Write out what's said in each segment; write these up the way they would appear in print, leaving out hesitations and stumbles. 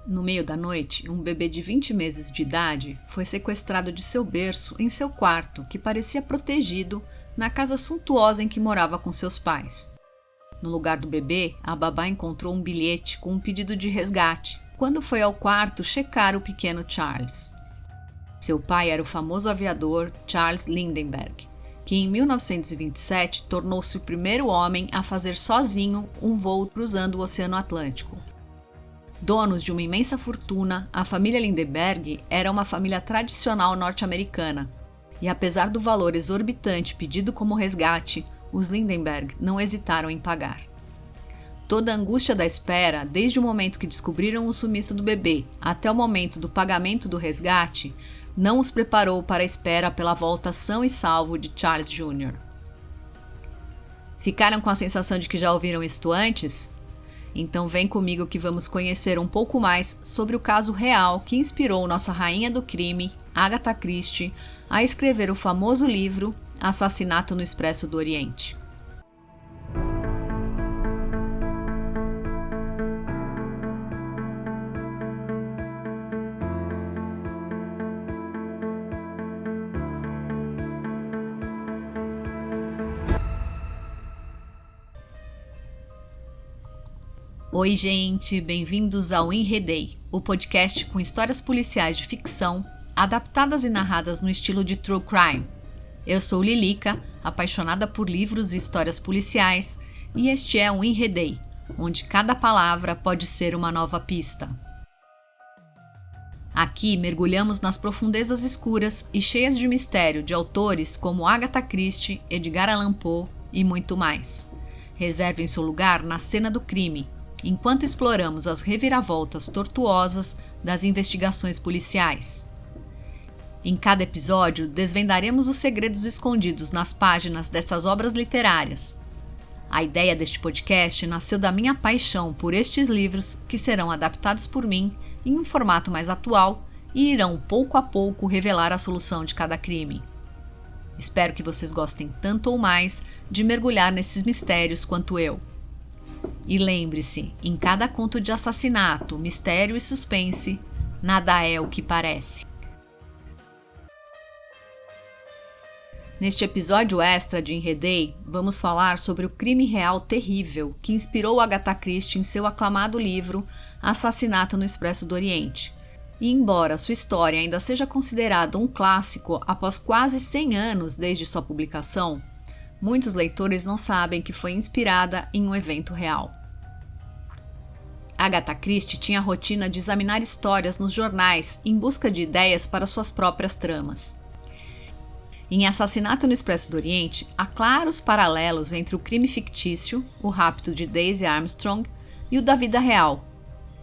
No meio da noite, um bebê de 20 meses de idade foi sequestrado de seu berço em seu quarto, que parecia protegido, na casa suntuosa em que morava com seus pais. No lugar do bebê, a babá encontrou um bilhete com um pedido de resgate, quando foi ao quarto checar o pequeno Charles. Seu pai era o famoso aviador Charles Lindbergh, que em 1927 tornou-se o primeiro homem a fazer sozinho um voo cruzando o Oceano Atlântico. Donos de uma imensa fortuna, a família Lindbergh era uma família tradicional norte-americana, e apesar do valor exorbitante pedido como resgate, os Lindbergh não hesitaram em pagar. Toda a angústia da espera, desde o momento que descobriram o sumiço do bebê até o momento do pagamento do resgate, não os preparou para a espera pela volta são e salvo de Charles Jr. Ficaram com a sensação de que já ouviram isto antes? Então vem comigo que vamos conhecer um pouco mais sobre o caso real que inspirou nossa rainha do crime, Agatha Christie, a escrever o famoso livro Assassinato no Expresso do Oriente. Oi, gente! Bem-vindos ao Enredei, o podcast com histórias policiais de ficção, adaptadas e narradas no estilo de True Crime. Eu sou Lilica, apaixonada por livros e histórias policiais, e este é um Enredei, onde cada palavra pode ser uma nova pista. Aqui mergulhamos nas profundezas escuras e cheias de mistério de autores como Agatha Christie, Edgar Allan Poe e muito mais. Reservem seu lugar na cena do crime, enquanto exploramos as reviravoltas tortuosas das investigações policiais. Em cada episódio, desvendaremos os segredos escondidos nas páginas dessas obras literárias. A ideia deste podcast nasceu da minha paixão por estes livros, que serão adaptados por mim em um formato mais atual e irão pouco a pouco revelar a solução de cada crime. Espero que vocês gostem tanto ou mais de mergulhar nesses mistérios quanto eu. E lembre-se, em cada conto de assassinato, mistério e suspense, nada é o que parece. Neste episódio extra de Enredei, vamos falar sobre o crime real terrível que inspirou Agatha Christie em seu aclamado livro Assassinato no Expresso do Oriente. E embora sua história ainda seja considerada um clássico após quase 100 anos desde sua publicação, muitos leitores não sabem que foi inspirada em um evento real. Agatha Christie tinha a rotina de examinar histórias nos jornais em busca de ideias para suas próprias tramas. Em Assassinato no Expresso do Oriente, há claros paralelos entre o crime fictício, o rapto de Daisy Armstrong, e o da vida real,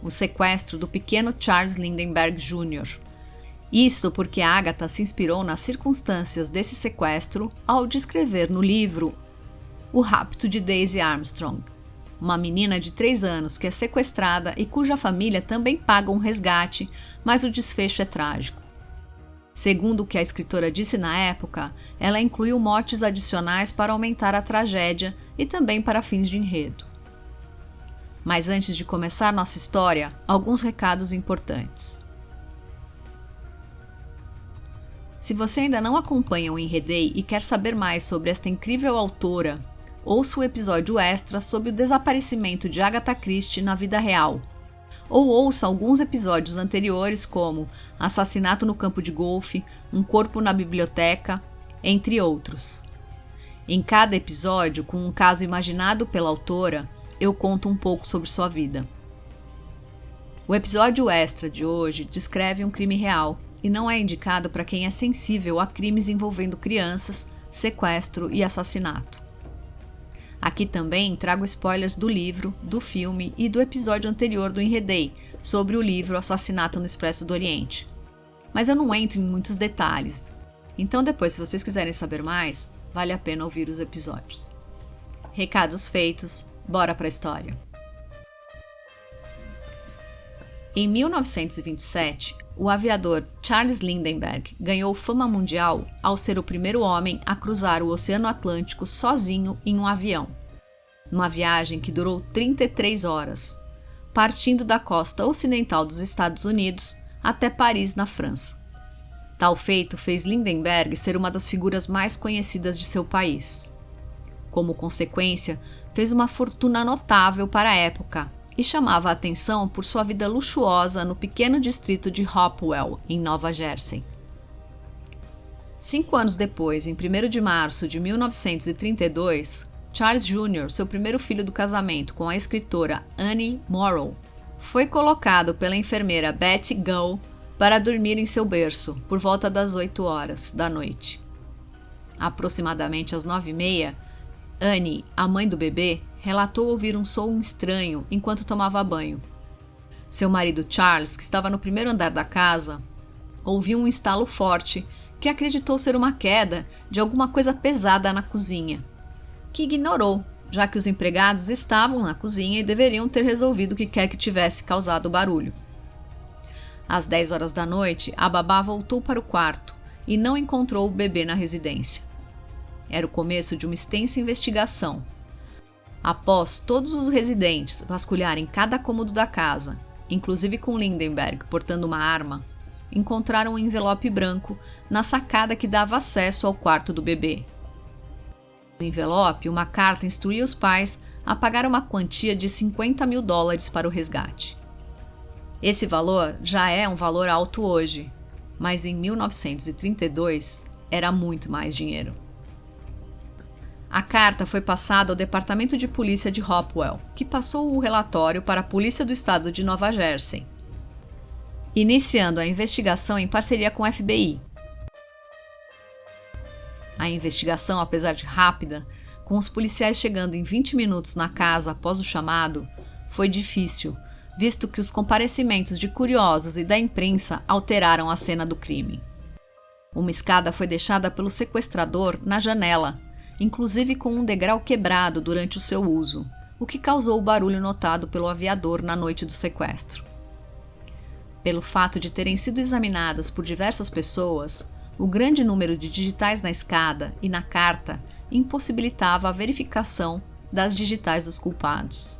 o sequestro do pequeno Charles Lindbergh Jr. Isso porque a Agatha se inspirou nas circunstâncias desse sequestro ao descrever no livro O Rapto de Daisy Armstrong, uma menina de 3 anos que é sequestrada e cuja família também paga um resgate, mas o desfecho é trágico. Segundo o que a escritora disse na época, ela incluiu mortes adicionais para aumentar a tragédia e também para fins de enredo. Mas antes de começar nossa história, alguns recados importantes. Se você ainda não acompanha o Enredei e quer saber mais sobre esta incrível autora, ouça o episódio extra sobre o desaparecimento de Agatha Christie na vida real, ou ouça alguns episódios anteriores como Assassinato no Campo de Golfe, Um Corpo na Biblioteca, entre outros. Em cada episódio, com um caso imaginado pela autora, eu conto um pouco sobre sua vida. O episódio extra de hoje descreve um crime real e não é indicado para quem é sensível a crimes envolvendo crianças, sequestro e assassinato. Aqui também trago spoilers do livro, do filme e do episódio anterior do Enredei, sobre o livro Assassinato no Expresso do Oriente. Mas eu não entro em muitos detalhes. Então depois, se vocês quiserem saber mais, vale a pena ouvir os episódios. Recados feitos, bora pra história. Em 1927, o aviador Charles Lindbergh ganhou fama mundial ao ser o primeiro homem a cruzar o Oceano Atlântico sozinho em um avião. Numa viagem que durou 33 horas. partindo da costa ocidental dos Estados Unidos até Paris, na França. Tal feito fez Lindenberg ser uma das figuras mais conhecidas de seu país. Como consequência, fez uma fortuna notável para a época e chamava a atenção por sua vida luxuosa no pequeno distrito de Hopewell, em Nova Jersey. 5 anos depois, em 1º de março de 1932, Charles Jr., seu primeiro filho do casamento com a escritora Annie Morrow, foi colocado pela enfermeira Betty Gull para dormir em seu berço por volta das 8 horas da noite. Aproximadamente às 9h30, Annie, a mãe do bebê, relatou ouvir um som estranho enquanto tomava banho. Seu marido Charles, que estava no primeiro andar da casa, ouviu um estalo forte que acreditou ser uma queda de alguma coisa pesada na cozinha, que ignorou, já que os empregados estavam na cozinha e deveriam ter resolvido o que quer que tivesse causado o barulho. Às 10 horas da noite, a babá voltou para o quarto e não encontrou o bebê na residência. Era o começo de uma extensa investigação. Após todos os residentes vasculharem cada cômodo da casa, inclusive com Lindenberg portando uma arma, encontraram um envelope branco na sacada que dava acesso ao quarto do bebê. No envelope, uma carta instruía os pais a pagar uma quantia de $50 mil para o resgate. Esse valor já é um valor alto hoje, mas em 1932 era muito mais dinheiro. A carta foi passada ao Departamento de Polícia de Hopewell, que passou o relatório para a Polícia do Estado de Nova Jersey, iniciando a investigação em parceria com o FBI. A investigação, apesar de rápida, com os policiais chegando em 20 minutos na casa após o chamado, foi difícil, visto que os comparecimentos de curiosos e da imprensa alteraram a cena do crime. Uma escada foi deixada pelo sequestrador na janela, inclusive com um degrau quebrado durante o seu uso, o que causou o barulho notado pelo aviador na noite do sequestro. Pelo fato de terem sido examinadas por diversas pessoas, o grande número de digitais na escada e na carta impossibilitava a verificação das digitais dos culpados.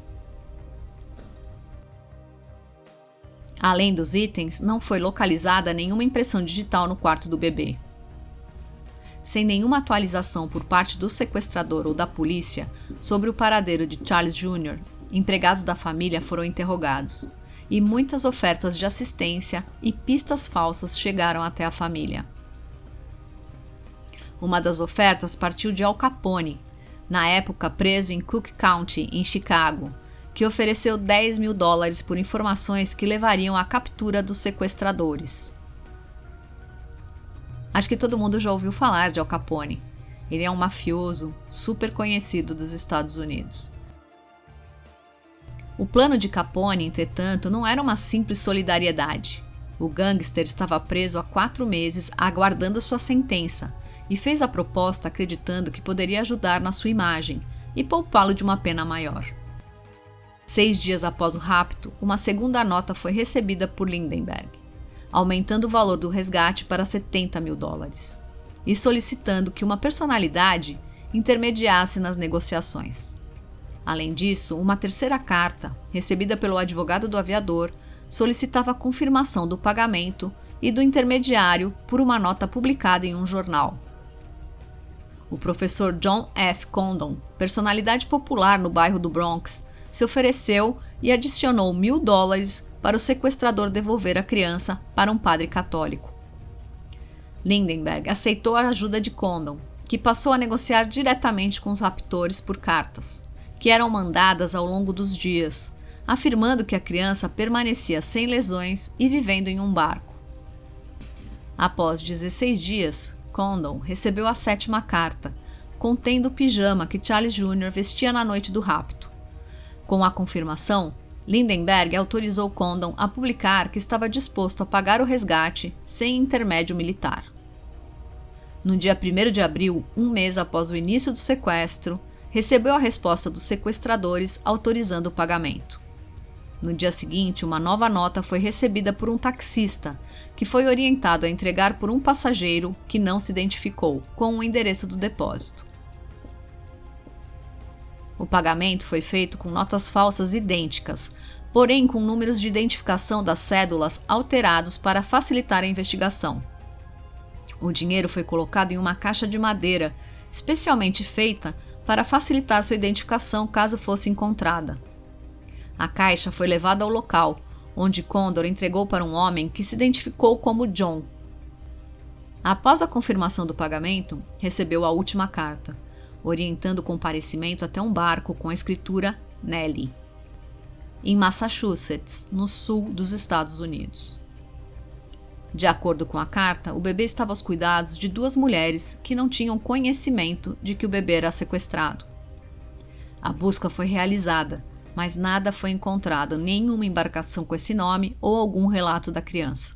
Além dos itens, não foi localizada nenhuma impressão digital no quarto do bebê. Sem nenhuma atualização por parte do sequestrador ou da polícia sobre o paradeiro de Charles Jr., empregados da família foram interrogados, e muitas ofertas de assistência e pistas falsas chegaram até a família. Uma das ofertas partiu de Al Capone, na época preso em Cook County, em Chicago, que ofereceu $10 mil por informações que levariam à captura dos sequestradores. Acho que todo mundo já ouviu falar de Al Capone. Ele é um mafioso super conhecido dos Estados Unidos. O plano de Capone, entretanto, não era uma simples solidariedade. O gangster estava preso há 4 meses aguardando sua sentença e fez a proposta acreditando que poderia ajudar na sua imagem e poupá-lo de uma pena maior. 6 dias após o rapto, uma segunda nota foi recebida por Lindenberg, aumentando o valor do resgate para $70 mil e solicitando que uma personalidade intermediasse nas negociações. Além disso, uma terceira carta, recebida pelo advogado do aviador, solicitava a confirmação do pagamento e do intermediário por uma nota publicada em um jornal. O professor John F. Condon, personalidade popular no bairro do Bronx, se ofereceu e adicionou $1.000 para o sequestrador devolver a criança para um padre católico. Lindenberg aceitou a ajuda de Condon, que passou a negociar diretamente com os raptores por cartas, que eram mandadas ao longo dos dias, afirmando que a criança permanecia sem lesões e vivendo em um barco. Após 16 dias, Condon recebeu a 7ª carta, contendo o pijama que Charles Jr. vestia na noite do rapto. Com a confirmação, Lindenberg autorizou Condon a publicar que estava disposto a pagar o resgate sem intermédio militar. No dia 1º de abril, um mês após o início do sequestro, recebeu a resposta dos sequestradores autorizando o pagamento. No dia seguinte, uma nova nota foi recebida por um taxista, que foi orientado a entregar por um passageiro que não se identificou, com o endereço do depósito. O pagamento foi feito com notas falsas idênticas, porém com números de identificação das cédulas alterados para facilitar a investigação. O dinheiro foi colocado em uma caixa de madeira, especialmente feita para facilitar sua identificação caso fosse encontrada. A caixa foi levada ao local, onde Condor entregou para um homem que se identificou como John. Após a confirmação do pagamento, recebeu a última carta, orientando o comparecimento até um barco com a escritura Nellie, em Massachusetts, no sul dos Estados Unidos. De acordo com a carta, o bebê estava aos cuidados de 2 mulheres que não tinham conhecimento de que o bebê era sequestrado. A busca foi realizada, mas nada foi encontrado, nenhuma embarcação com esse nome ou algum relato da criança.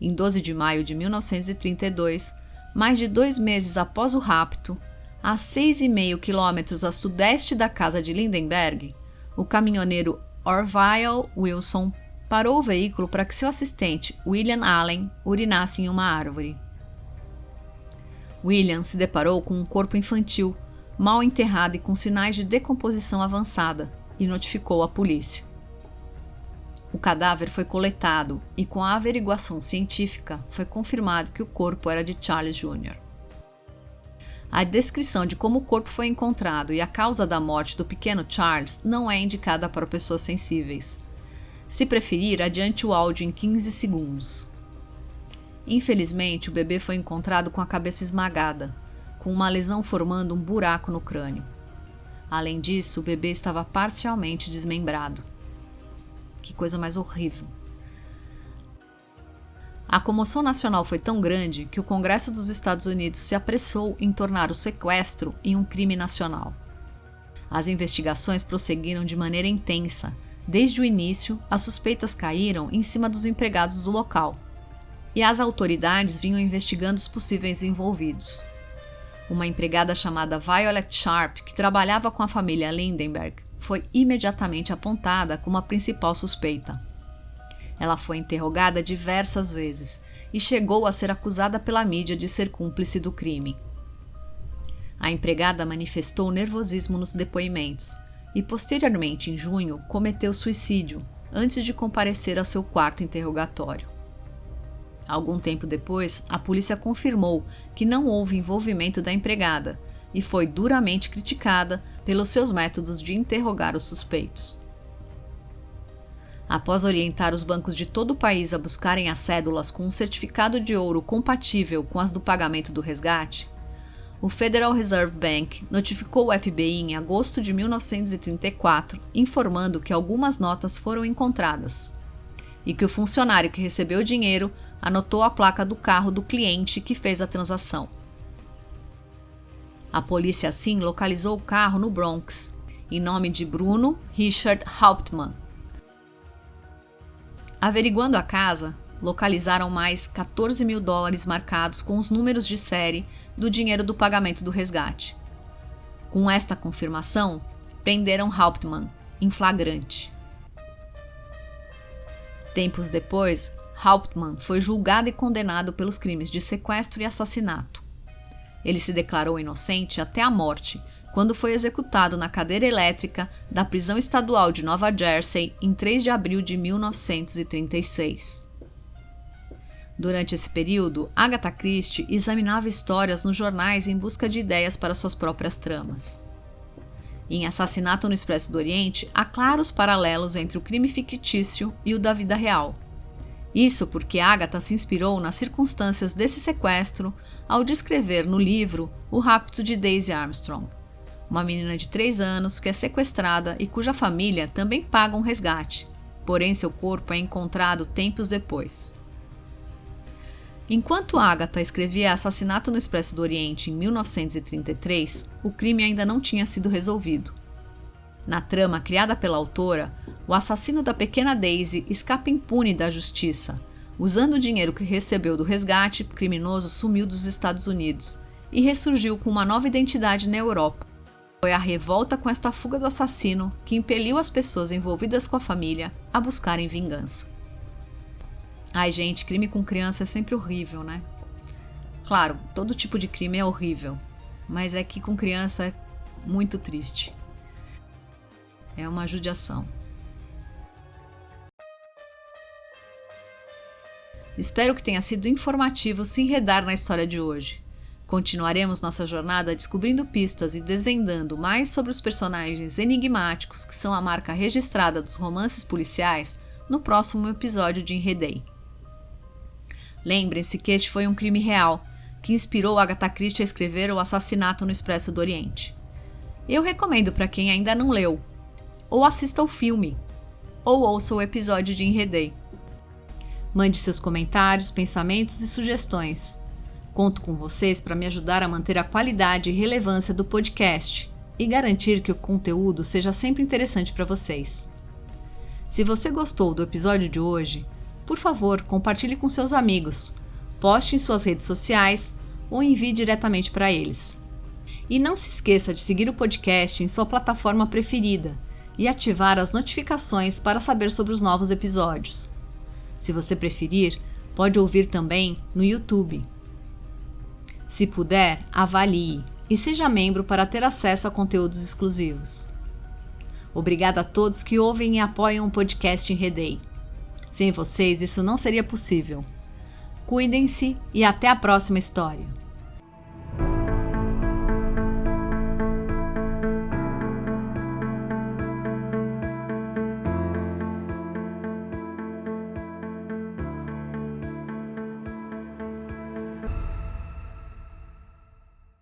Em 12 de maio de 1932, mais de 2 meses após o rapto, a 6,5 quilômetros a sudeste da casa de Lindenberg, o caminhoneiro Orville Wilson parou o veículo para que seu assistente, William Allen, urinasse em uma árvore. William se deparou com um corpo infantil, mal enterrado e com sinais de decomposição avançada, e notificou a polícia. O cadáver foi coletado e, com a averiguação científica, foi confirmado que o corpo era de Charles Jr. A descrição de como o corpo foi encontrado e a causa da morte do pequeno Charles não é indicada para pessoas sensíveis. Se preferir, adiante o áudio em 15 segundos. Infelizmente, o bebê foi encontrado com a cabeça esmagada, com uma lesão formando um buraco no crânio. Além disso, o bebê estava parcialmente desmembrado. Que coisa mais horrível. A comoção nacional foi tão grande que o Congresso dos Estados Unidos se apressou em tornar o sequestro em um crime nacional. As investigações prosseguiram de maneira intensa. Desde o início, as suspeitas caíram em cima dos empregados do local, e as autoridades vinham investigando os possíveis envolvidos. Uma empregada chamada Violet Sharp, que trabalhava com a família Lindenberg, foi imediatamente apontada como a principal suspeita. Ela foi interrogada diversas vezes e chegou a ser acusada pela mídia de ser cúmplice do crime. A empregada manifestou nervosismo nos depoimentos e, posteriormente, em junho, cometeu suicídio antes de comparecer a seu quarto interrogatório. Algum tempo depois, a polícia confirmou que não houve envolvimento da empregada e foi duramente criticada pelos seus métodos de interrogar os suspeitos. Após orientar os bancos de todo o país a buscarem as cédulas com um certificado de ouro compatível com as do pagamento do resgate, o Federal Reserve Bank notificou o FBI em agosto de 1934, informando que algumas notas foram encontradas e que o funcionário que recebeu o dinheiro anotou a placa do carro do cliente que fez a transação. A polícia, assim, localizou o carro no Bronx, em nome de Bruno Richard Hauptmann. Averiguando a casa, localizaram mais $14 mil marcados com os números de série do dinheiro do pagamento do resgate. Com esta confirmação, prenderam Hauptmann em flagrante. Tempos depois, Hauptmann foi julgado e condenado pelos crimes de sequestro e assassinato. Ele se declarou inocente até a morte, quando foi executado na cadeira elétrica da prisão estadual de Nova Jersey em 3 de abril de 1936. Durante esse período, Agatha Christie examinava histórias nos jornais em busca de ideias para suas próprias tramas. Em Assassinato no Expresso do Oriente, há claros paralelos entre o crime fictício e o da vida real. Isso porque Agatha se inspirou nas circunstâncias desse sequestro ao descrever no livro o rapto de Daisy Armstrong, uma menina de 3 anos que é sequestrada e cuja família também paga um resgate, porém seu corpo é encontrado tempos depois. Enquanto Agatha escrevia Assassinato no Expresso do Oriente em 1933, o crime ainda não tinha sido resolvido. Na trama criada pela autora, o assassino da pequena Daisy escapa impune da justiça. Usando o dinheiro que recebeu do resgate, o criminoso sumiu dos Estados Unidos e ressurgiu com uma nova identidade na Europa. Foi a revolta com esta fuga do assassino que impeliu as pessoas envolvidas com a família a buscarem vingança. Ai, gente, crime com criança é sempre horrível, né? Claro, todo tipo de crime é horrível, mas é que com criança é muito triste. É uma judiação. Espero que tenha sido informativo se enredar na história de hoje. Continuaremos nossa jornada descobrindo pistas e desvendando mais sobre os personagens enigmáticos que são a marca registrada dos romances policiais no próximo episódio de Enredei. Lembrem-se que este foi um crime real, que inspirou Agatha Christie a escrever O Assassinato no Expresso do Oriente. Eu recomendo para quem ainda não leu, ou assista o filme, ou ouça o episódio de Enredei. Mande seus comentários, pensamentos e sugestões. Conto com vocês para me ajudar a manter a qualidade e relevância do podcast e garantir que o conteúdo seja sempre interessante para vocês. Se você gostou do episódio de hoje, por favor, compartilhe com seus amigos, poste em suas redes sociais ou envie diretamente para eles. E não se esqueça de seguir o podcast em sua plataforma preferida e ativar as notificações para saber sobre os novos episódios. Se você preferir, pode ouvir também no YouTube. Se puder, avalie e seja membro para ter acesso a conteúdos exclusivos. Obrigada a todos que ouvem e apoiam o podcast Enredei. Sem vocês, isso não seria possível. Cuidem-se e até a próxima história.